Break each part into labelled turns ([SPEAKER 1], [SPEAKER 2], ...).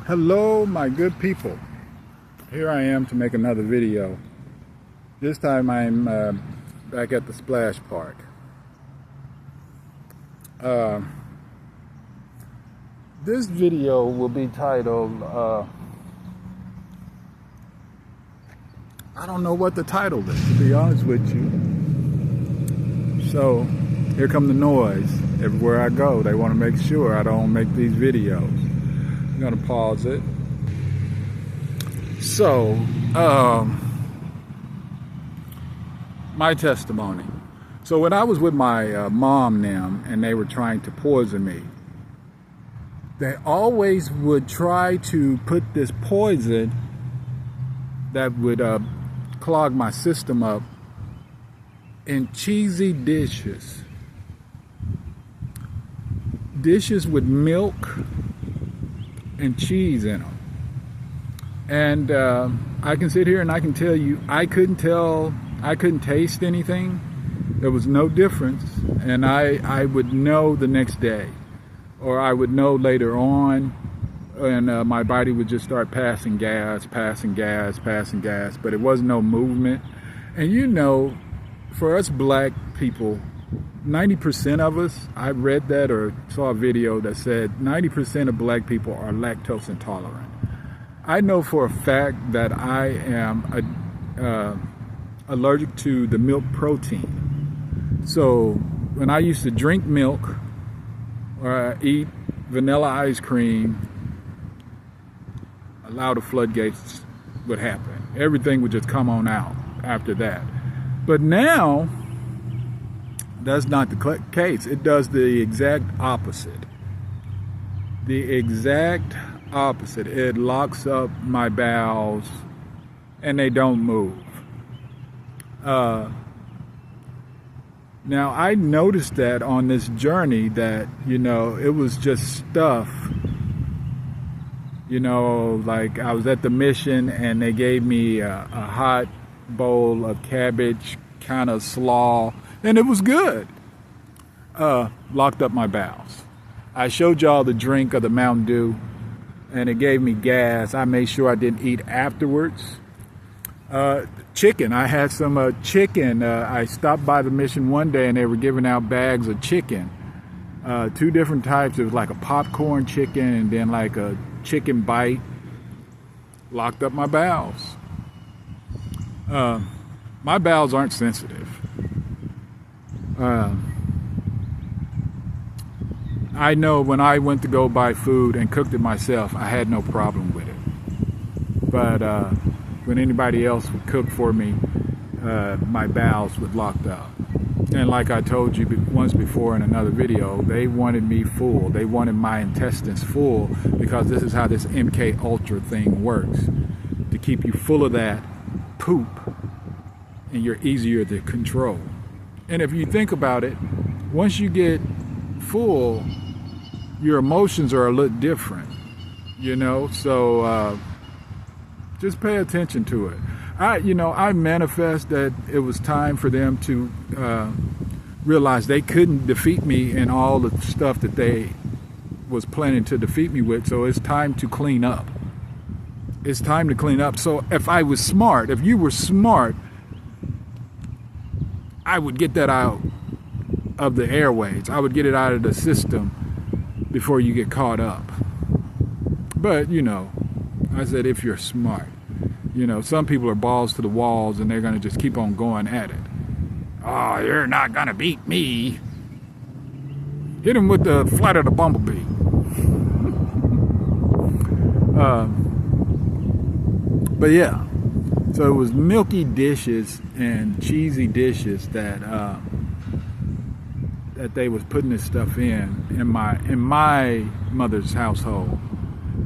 [SPEAKER 1] Hello, my good people. Here I am to make another video. This time I'm back at the Splash Park. This video will be titled, I don't know what the title is, to be honest with you. So, here come the noise. Everywhere I go, they want to make sure I don't make these videos. I'm gonna pause it. So, my testimony. So when I was with my mom now, and they were trying to poison me, they always would try to put this poison that would clog my system up in cheesy dishes. Dishes with milk and cheese in them. And I can sit here and I can tell you, I couldn't taste anything. There was no difference. And I would know the next day, or I would know later on, and my body would just start passing gas, but it was no movement. And you know, for us black people, 90% of us, I read that or saw a video that said 90% of black people are lactose intolerant. I know for a fact that I am allergic to the milk protein. So when I used to drink milk or eat vanilla ice cream, a lot of floodgates would happen. Everything would just come on out after that. But now, that's not the case. It does the exact opposite. The exact opposite. It locks up my bowels and they don't move. Now I noticed that on this journey that, you know, it was just stuff. You know, like I was at the mission and they gave me a hot bowl of cabbage, kind of slaw, and it was good. Locked up my bowels. I showed y'all the drink of the Mountain Dew, and it gave me gas. I made sure I didn't eat afterwards. Chicken. I had some chicken. I stopped by the mission one day, and they were giving out bags of chicken. Two different types. There was like a popcorn chicken, and then like a chicken bite. Locked up my bowels. My bowels aren't sensitive. I know when I went to go buy food and cooked it myself, I had no problem with it. But when anybody else would cook for me, my bowels would locked up. And like I told you once before in another video, they wanted me full. They wanted my intestines full because this is how this MK Ultra thing works. To keep you full of that poop, and you're easier to control. And if you think about it, once you get full, your emotions are a little different, you know? So just pay attention to it. I manifest that it was time for them to realize they couldn't defeat me in all the stuff that they was planning to defeat me with. So it's time to clean up. It's time to clean up. So if you were smart, I would get that out of the airways. I would get it out of the system before you get caught up. But, you know, I said if you're smart. You know, some people are balls to the walls and they're going to just keep on going at it. Oh, you're not going to beat me. Hit him with the flight of the bumblebee. But yeah. So it was milky dishes and cheesy dishes that that they was putting this stuff in my mother's household.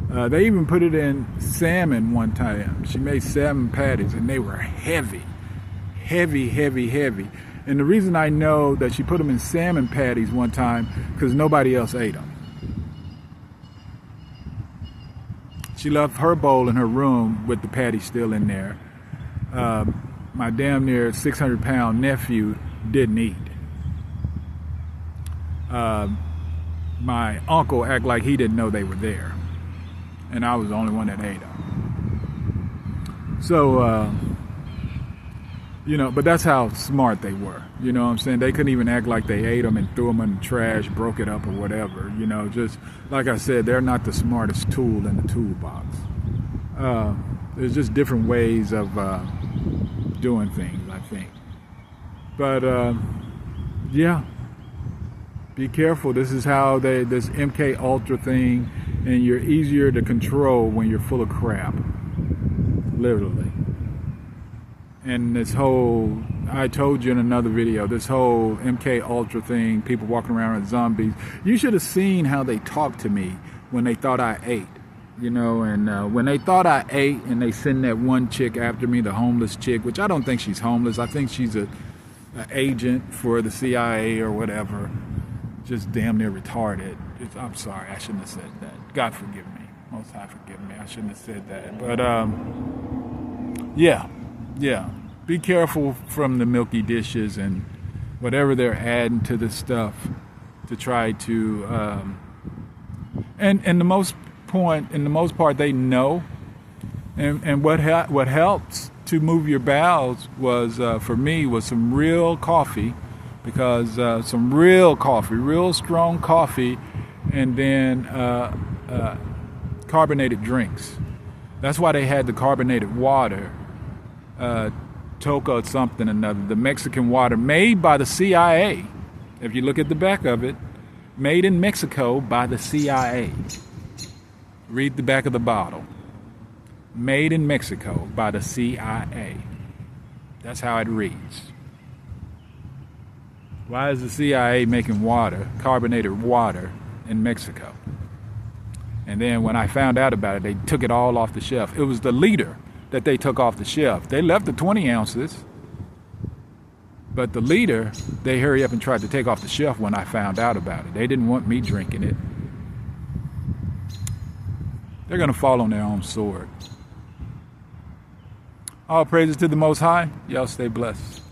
[SPEAKER 1] They even put it in salmon one time. She made salmon patties and they were heavy. And the reason I know that she put them in salmon patties one time, because nobody else ate them. She left her bowl in her room with the patty still in there. My damn near 600-pound nephew didn't eat. My uncle acted like he didn't know they were there. and I was the only one that ate them. So, but that's how smart they were. You know what I'm saying? They couldn't even act like they ate them and threw them in the trash, broke it up or whatever. Just like I said, they're not the smartest tool in the toolbox. There's just different ways of doing things, I think. But yeah, be careful. This is how this MK Ultra thing, and you're easier to control when you're full of crap, literally. And this whole, I told you in another video, this whole MK Ultra thing, people walking around as zombies. You should have seen how they talked to me when they thought I ate. And when they thought I ate, and they send that one chick after me, the homeless chick, which I don't think she's homeless. I think she's an agent for the CIA or whatever. Just damn near retarded. I'm sorry, I shouldn't have said that. God forgive me. Most High forgive me. I shouldn't have said that. But yeah. Be careful from the milky dishes and whatever they're adding to the stuff to try to. And the most part, they know. And what helps to move your bowels was for me was some real coffee, because some real coffee, real strong coffee, and then carbonated drinks. That's why they had the carbonated water. Toca something or another, the Mexican water made by the CIA. If you look at the back of it, made in Mexico by the CIA. Read the back of the bottle. Made in Mexico by the CIA. That's how it reads. Why is the CIA making water, carbonated water, in Mexico? And then when I found out about it, they took it all off the shelf. It was the liter that they took off the shelf. They left the 20 ounces, but the liter, they hurry up and tried to take off the shelf when I found out about it. They didn't want me drinking it. They're going to fall on their own sword. All praises to the Most High. Y'all stay blessed.